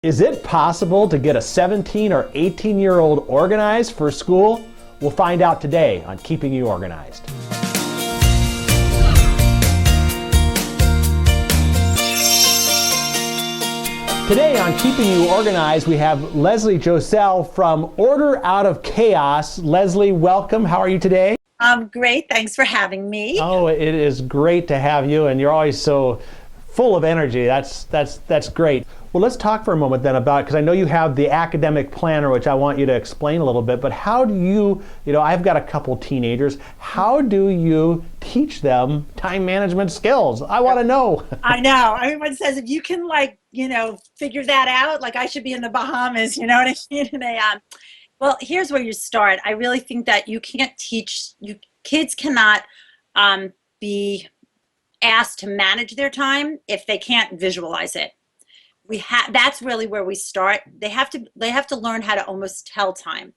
Is it possible to get a 17 or 18-year-old organized for school? We'll find out today on Keeping You Organized. Today on Keeping You Organized, we have Leslie Josell from Order Out of Chaos. Leslie, welcome. How are you today? I'm great. Thanks for having me. Oh, it is great to have you, and you're always so full of energy. That's great. Well, let's talk for a moment then about, because I know you have the academic planner, which I want you to explain a little bit, but how do you I've got a couple teenagers, how do you teach them time management skills? I want to know. I know. Everyone says if you can figure that out, like I should be in the Bahamas, you know what I mean? Well, here's where you start. I really think that you can't teach, kids cannot be asked to manage their time if they can't visualize it. That's really where we start. They have to learn how to almost tell time.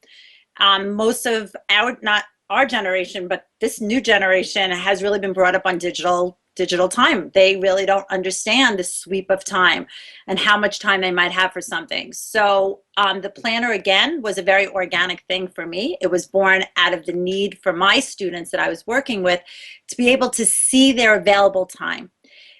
Most of not our generation, but this new generation has really been brought up on digital time. They really don't understand the sweep of time and how much time they might have for something. So the planner, again, was a very organic thing for me. It was born out of the need for my students that I was working with to be able to see their available time.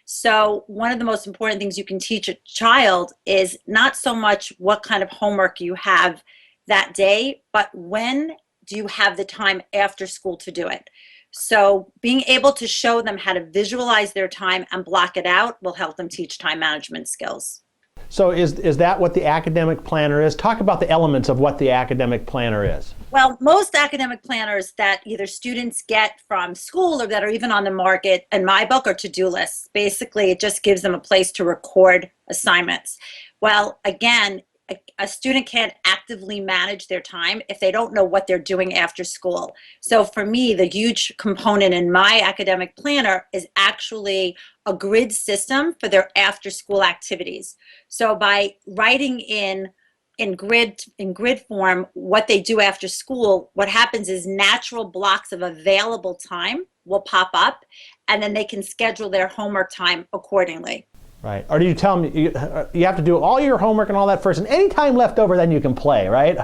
So one of the most important things you can teach a child is not so much what kind of homework you have that day, but when do you have the time after school to do it? So being able to show them how to visualize their time and block it out will help them teach time management skills. So is that what the academic planner is? Talk about the elements of what the academic planner is. Well, most academic planners that either students get from school or that are even on the market in my book are to-do lists. Basically, it just gives them a place to record assignments. Well, again, a student can't actively manage their time if they don't know what they're doing after school. So for me, the huge component in my academic planner is actually a grid system for their after school activities. So by writing in grid form what they do after school, what happens is natural blocks of available time will pop up, and then they can schedule their homework time accordingly. Right. Or do you tell them you have to do all your homework and all that first, and any time left over, then you can play, right?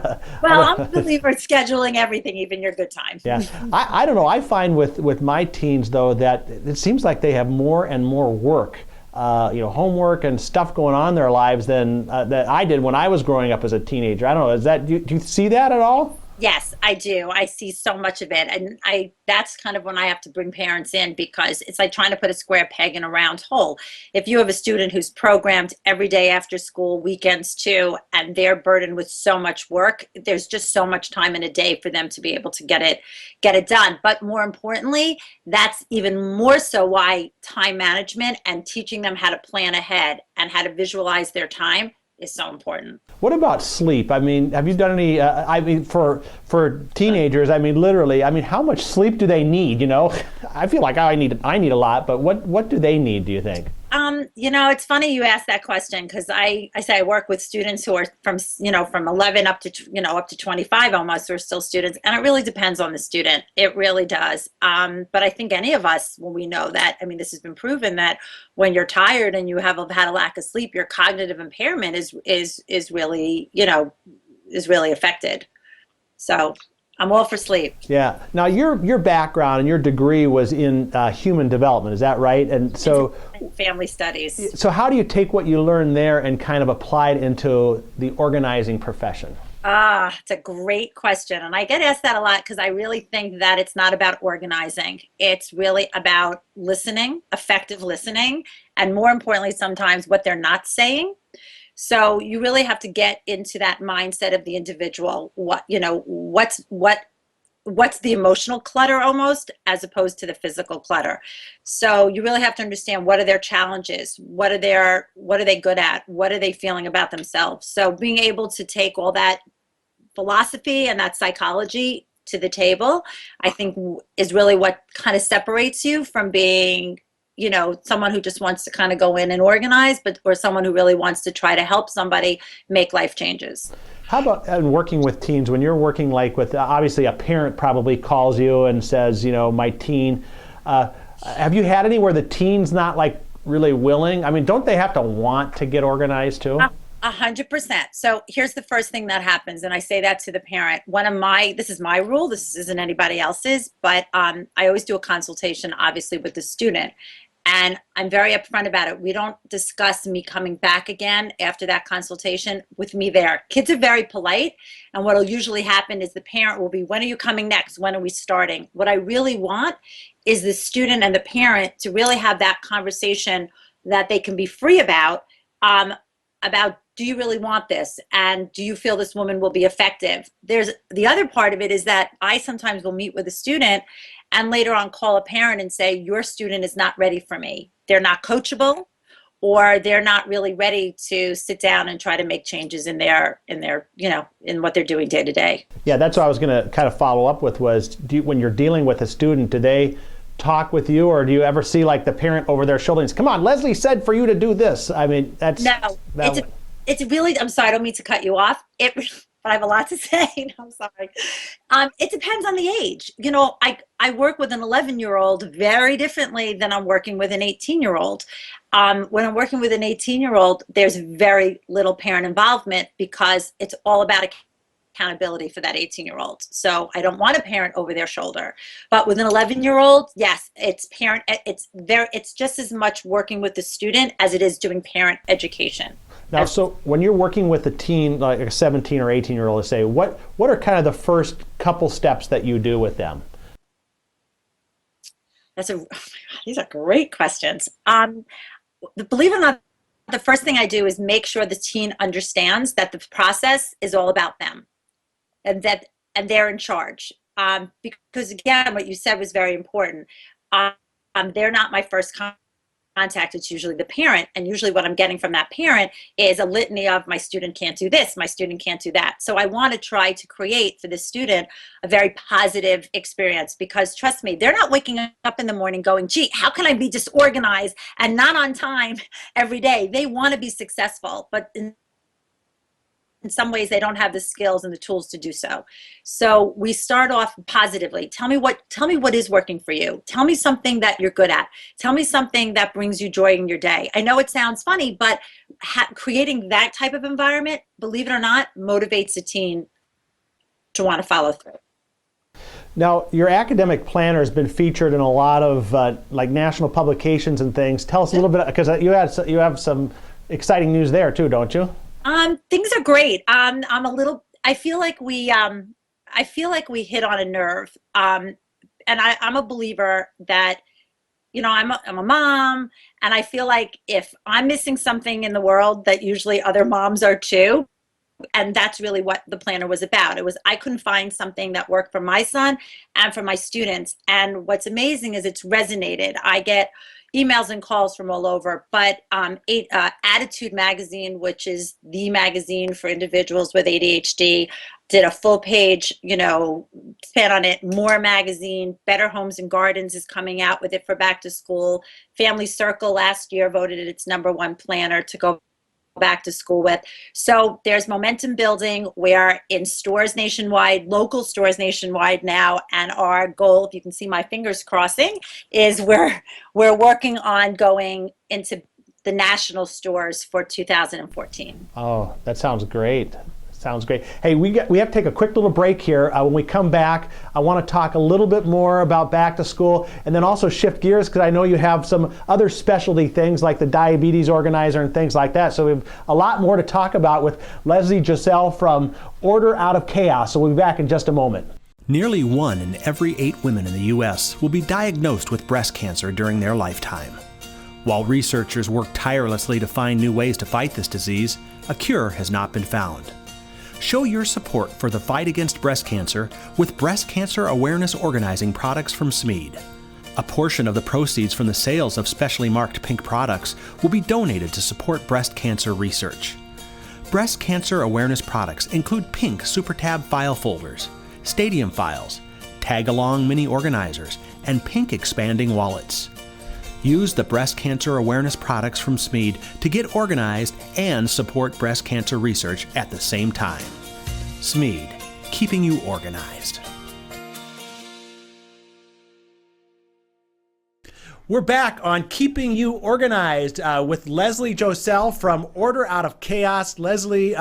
Well, I'm a believer in scheduling everything, even your good time. Yeah. I don't know. I find with my teens, though, that it seems like they have more and more work, homework and stuff going on in their lives than that I did when I was growing up as a teenager. I don't know. Do you see that at all? Yes, I do. I see so much of it. And that's kind of when I have to bring parents in, because it's like trying to put a square peg in a round hole. If you have a student who's programmed every day after school, weekends too, and they're burdened with so much work, there's just so much time in a day for them to be able to get it done. But more importantly, that's even more so why time management and teaching them how to plan ahead and how to visualize their time is so important. What about sleep? I mean, have you done any, for teenagers, literally, how much sleep do they need, I feel like I need a lot, but what do they need, do you think? It's funny you asked that question, because I say I work with students who are from 11 up to 25 almost, who are still students, and it really depends on the student. It really does. But I think any of us, when we know that, this has been proven that when you're tired and you have had a lack of sleep, your cognitive impairment is really affected. So I'm all for sleep. Yeah. Now, your background and your degree was in human development, is that right? And so family studies. So how do you take what you learned there and kind of apply it into the organizing profession? It's a great question. And I get asked that a lot, because I really think that it's not about organizing. It's really about listening, effective listening, and more importantly, sometimes what they're not saying. So you really have to get into that mindset of the individual. What's the emotional clutter almost, as opposed to the physical clutter. So you really have to understand, what are their challenges? What are they good at? What are they feeling about themselves? So being able to take all that philosophy and that psychology to the table, I think, is really what kind of separates you from being someone who just wants to kind of go in and organize, or someone who really wants to try to help somebody make life changes. How about working with teens, when you're working with, obviously a parent probably calls you and says, my teen, have you had any where the teen's not really willing? Don't they have to want to get organized too? 100%. So here's the first thing that happens, and I say that to the parent. This is my rule. This isn't anybody else's, but I always do a consultation, obviously, with the student, and I'm very upfront about it. We don't discuss me coming back again after that consultation with me there. Kids are very polite, and what will usually happen is the parent will be, "When are you coming next? When are we starting?" What I really want is the student and the parent to really have that conversation that they can be free about, do you really want this, and do you feel this woman will be effective? There's the other part of it is that I sometimes will meet with a student and later on call a parent and say, your student is not ready for me. They're not coachable, or they're not really ready to sit down and try to make changes in in what they're doing day to day. Yeah, that's what I was going to kind of follow up with was, when you're dealing with a student, do they talk with you, or do you ever see like the parent over their shoulder and say, "Come on, Leslie said for you to do this"? I mean, that's No. It's really, I'm sorry, I don't mean to cut you off. But I have a lot to say. No, I'm sorry. It depends on the age. I work with an 11-year-old very differently than I'm working with an 18-year-old. When I'm working with an 18-year-old, there's very little parent involvement because it's all about accountability for that 18-year-old. So I don't want a parent over their shoulder. But with an 11-year-old, yes, it's just as much working with the student as it is doing parent education. Now, so when you're working with a teen, like a 17 or 18-year-old, let's say, what are kind of the first couple steps that you do with them? These are great questions. Believe it or not, the first thing I do is make sure the teen understands that the process is all about them, and they're in charge. Because again, what you said was very important. They're not my first contact. It's usually the parent, and usually what I'm getting from that parent is a litany of, my student can't do this, my student can't do that. So I want to try to create for the student a very positive experience, because trust me, they're not waking up in the morning going, "Gee, how can I be disorganized and not on time every day?" They want to be successful, but in some ways they don't have the skills and the tools to do so. So we start off positively. Tell me what is working for you. Tell me something that you're good at. Tell me something that brings you joy in your day. I know it sounds funny, but creating that type of environment, believe it or not, motivates a teen to want to follow through. Now, your academic planner has been featured in a lot of like national publications and things. Tell us a little bit, because you have some exciting news there too, don't you? Things are great. I feel like we hit on a nerve. And I'm a believer that, I'm a mom, and I feel like if I'm missing something in the world, that usually other moms are too. And that's really what the planner was about. I couldn't find something that worked for my son and for my students. And what's amazing is it's resonated. I get emails and calls from all over, but Attitude Magazine, which is the magazine for individuals with ADHD, did a full page, span on it. More Magazine, Better Homes and Gardens is coming out with it for back to school. Family Circle last year voted it its #1 planner to go back to school with. So there's momentum building. We're in stores nationwide, local stores nationwide now, and our goal, if you can see my fingers crossing, is we're working on going into the national stores for 2014. Oh, that sounds great. Sounds great. Hey, we have to take a quick little break here. When we come back, I want to talk a little bit more about back to school, and then also shift gears, because I know you have some other specialty things like the diabetes organizer and things like that. So we have a lot more to talk about with Leslie Giselle from Order Out of Chaos. So we'll be back in just a moment. Nearly 1 in every 8 women in the U.S. will be diagnosed with breast cancer during their lifetime. While researchers work tirelessly to find new ways to fight this disease, a cure has not been found. Show your support for the fight against breast cancer with breast cancer awareness organizing products from Smead. A portion of the proceeds from the sales of specially marked pink products will be donated to support breast cancer research. Breast cancer awareness products include pink Super Tab file folders, stadium files, tag-along mini organizers, and pink expanding wallets. Use the breast cancer awareness products from Smead to get organized and support breast cancer research at the same time. Smead, keeping you organized. We're back on Keeping You Organized with Leslie Josell from Order Out of Chaos. Leslie,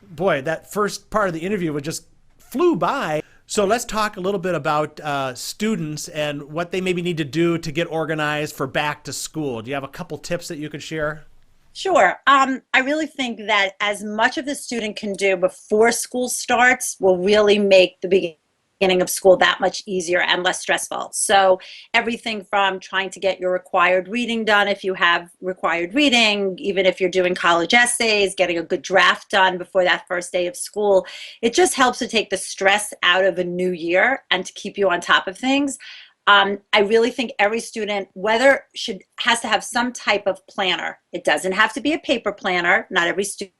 boy, that first part of the interview just flew by. So let's talk a little bit about students and what they maybe need to do to get organized for back to school. Do you have a couple tips that you could share? Sure. I really think that as much of the student can do before school starts will really make the beginning of school that much easier and less stressful. So everything from trying to get your required reading done if you have required reading, even if you're doing college essays, getting a good draft done before that first day of school. It just helps to take the stress out of a new year and to keep you on top of things. I really think every student, has to have some type of planner. It doesn't have to be a paper planner. Not every student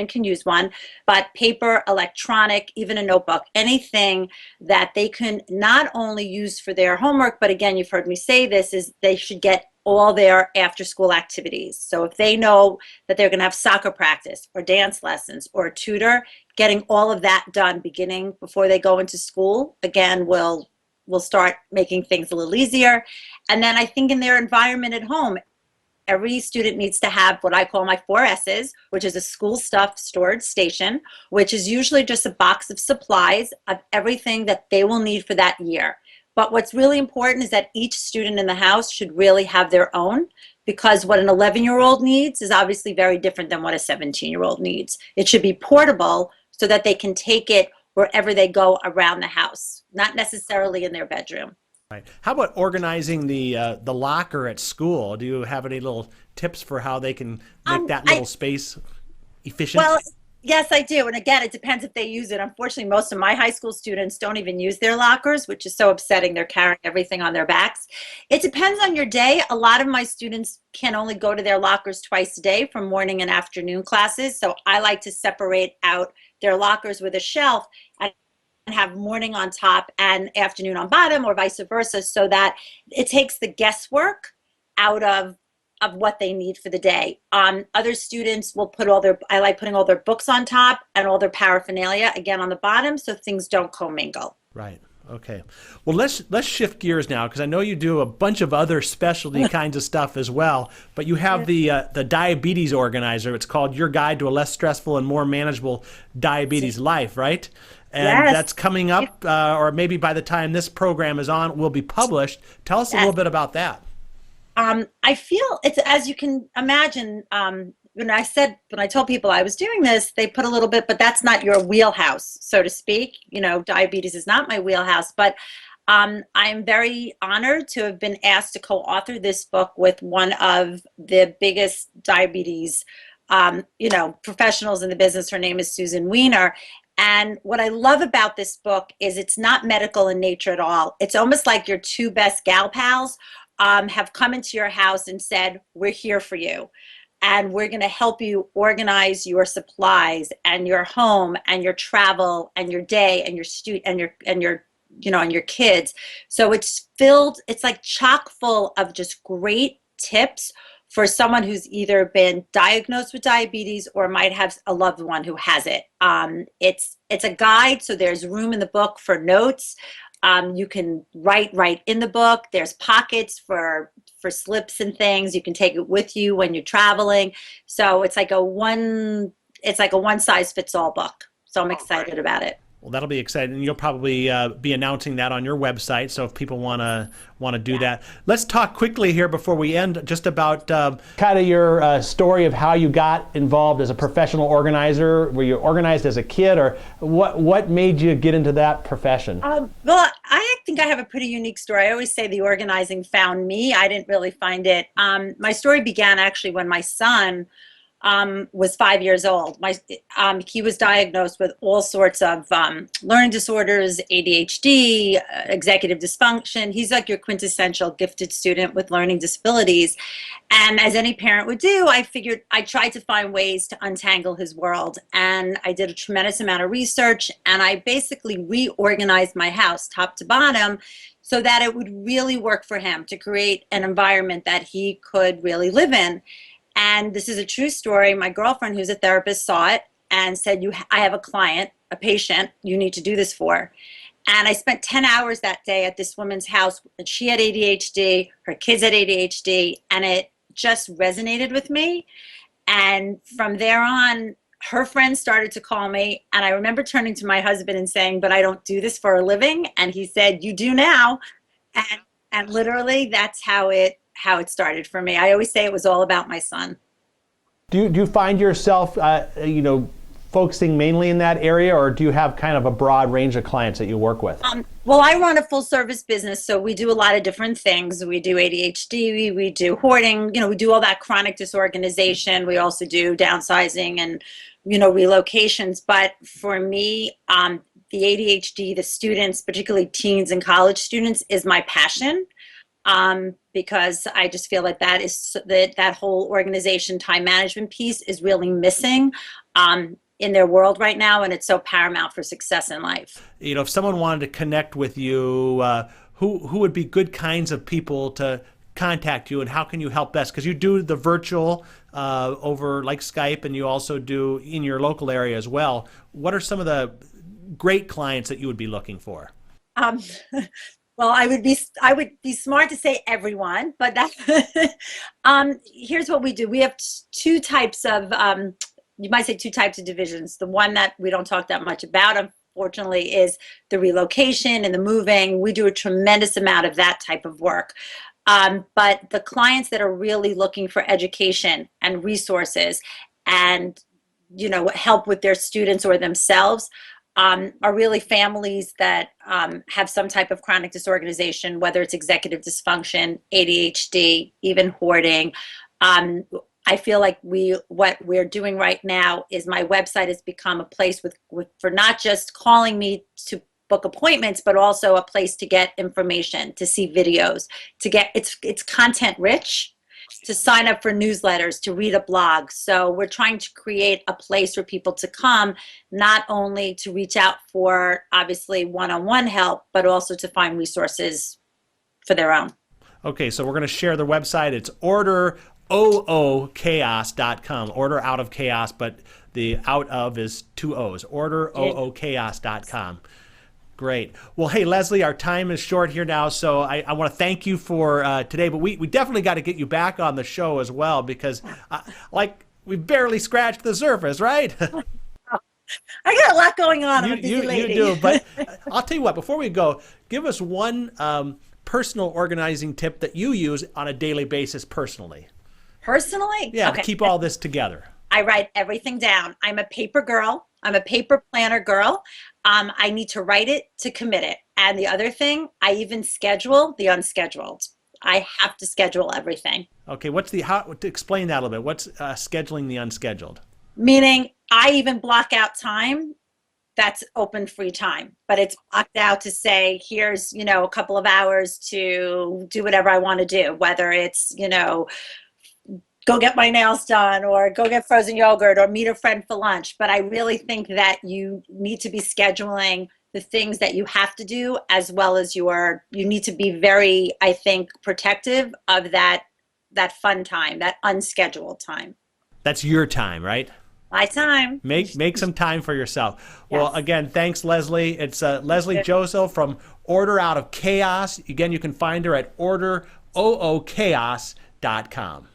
can use one, but paper, electronic, even a notebook, anything that they can not only use for their homework, but again, you've heard me say this, is they should get all their after school activities. So if they know that they're going to have soccer practice or dance lessons or a tutor, getting all of that done beginning before they go into school, again, will start making things a little easier. And then I think in their environment at home, every student needs to have what I call my 4 S's, which is a school stuff storage station, which is usually just a box of supplies of everything that they will need for that year. But what's really important is that each student in the house should really have their own, because what an 11-year-old needs is obviously very different than what a 17-year-old needs. It should be portable so that they can take it wherever they go around the house, not necessarily in their bedroom. Right. How about organizing the locker at school? Do you have any little tips for how they can make that little space efficient? Well, yes, I do. And again, it depends if they use it. Unfortunately, most of my high school students don't even use their lockers, which is so upsetting. They're carrying everything on their backs. It depends on your day. A lot of my students can only go to their lockers twice a day for morning and afternoon classes. So I like to separate out their lockers with a shelf and have morning on top and afternoon on bottom, or vice versa, so that it takes the guesswork out of what they need for the day. Other students will I like putting all their books on top and all their paraphernalia again on the bottom, so things don't commingle. Right. Okay. Well, let's shift gears now, because I know you do a bunch of other specialty kinds of stuff as well. But you have the diabetes organizer. It's called Your Guide to a Less Stressful and More Manageable Diabetes Life, right? And yes. That's coming up, or maybe by the time this program is on, will be published. Tell us a little bit about that. I feel it's, as you can imagine, when I told people I was doing this, they put a little bit, but that's not your wheelhouse, so to speak. You know, diabetes is not my wheelhouse, but I'm very honored to have been asked to co-author this book with one of the biggest diabetes, professionals in the business. Her name is Susan Weiner. And what I love about this book is it's not medical in nature at all. It's almost like your 2 best gal pals have come into your house and said, we're here for you. And we're going to help you organize your supplies and your home and your travel and your day and your kids. So it's like chock full of just great tips for someone who's either been diagnosed with diabetes or might have a loved one who has it. It's a guide, so there's room in the book for notes. You can write right in the book. There's pockets for slips and things. You can take it with you when you're traveling. So it's like a one size fits all book. So I'm excited about it. Well, that'll be exciting. You'll probably be announcing that on your website. So if people want to do that, let's talk quickly here before we end, just about kind of your story of how you got involved as a professional organizer. Were you organized as a kid, or what made you get into that profession? Well, I think I have a pretty unique story. I always say the organizing found me. I didn't really find it. My story began actually when my son was 5 years old. He was diagnosed with all sorts of learning disorders, ADHD, executive dysfunction. He's like your quintessential gifted student with learning disabilities. And as any parent would do, I tried to find ways to untangle his world. And I did a tremendous amount of research, and I basically reorganized my house top to bottom so that it would really work for him, to create an environment that he could really live in. And this is a true story. My girlfriend, who's a therapist, saw it and said, I have a client, a patient, you need to do this for. And I spent 10 hours that day at this woman's house, and she had ADHD, her kids had ADHD, and it just resonated with me. And from there on, her friends started to call me, and I remember turning to my husband and saying, "But I don't do this for a living." And he said, "You do now." And literally that's how it started for me. I always say it was all about my son. Do you find yourself, focusing mainly in that area, or do you have kind of a broad range of clients that you work with? Well, I run a full service business, so we do a lot of different things. We do ADHD, we do hoarding, we do all that chronic disorganization. We also do downsizing and, relocations. But for me, the ADHD, the students, particularly teens and college students, is my passion. Because I just feel like that whole organization time management piece is really missing in their world right now, and it's so paramount for success in life. If someone wanted to connect with you, who would be good kinds of people to contact you, and how can you help best? Because you do the virtual over like Skype, and you also do in your local area as well. What are some of the great clients that you would be looking for? Well, I would be smart to say everyone, but here's what we do. We have two types of you might say two types of divisions. The one that we don't talk that much about, unfortunately, is the relocation and the moving. We do a tremendous amount of that type of work. But the clients that are really looking for education and resources and, help with their students or themselves are really families that have some type of chronic disorganization, whether it's executive dysfunction, ADHD, even hoarding. I feel like what we're doing right now is my website has become a place for not just calling me to book appointments, but also a place to get information, to see videos, it's content rich, to sign up for newsletters, to read a blog. So we're trying to create a place for people to come, not only to reach out for obviously one-on-one help, but also to find resources for their own. Okay, so we're going to share the website. It's orderoochaos.com. Order out of chaos, but the out of is two O's. Orderoochaos.com. Great. Well, hey, Leslie, our time is short here now, so I want to thank you for today, but we definitely got to get you back on the show as well, because we barely scratched the surface, right? I got a lot going on. I'm a busy lady. You do, but I'll tell you what, before we go, give us one personal organizing tip that you use on a daily basis personally. Personally? Yeah, okay. To keep all this together. I write everything down. I'm a paper girl. I'm a paper planner girl. I need to write it to commit it. And the other thing, I even schedule the unscheduled. I have to schedule everything. Okay, to explain that a little bit? What's scheduling the unscheduled? Meaning I even block out time that's open free time, but it's blocked out to say, here's, a couple of hours to do whatever I want to do, whether it's, go get my nails done or go get frozen yogurt or meet a friend for lunch. But I really think that you need to be scheduling the things that you have to do, as well as you need to be very, I think, protective of that fun time, that unscheduled time. That's your time, right? My time. Make some time for yourself. Yes. Well, again, thanks, Leslie. It's Leslie Joseph from Order Out of Chaos. Again, you can find her at orderoochaos.com.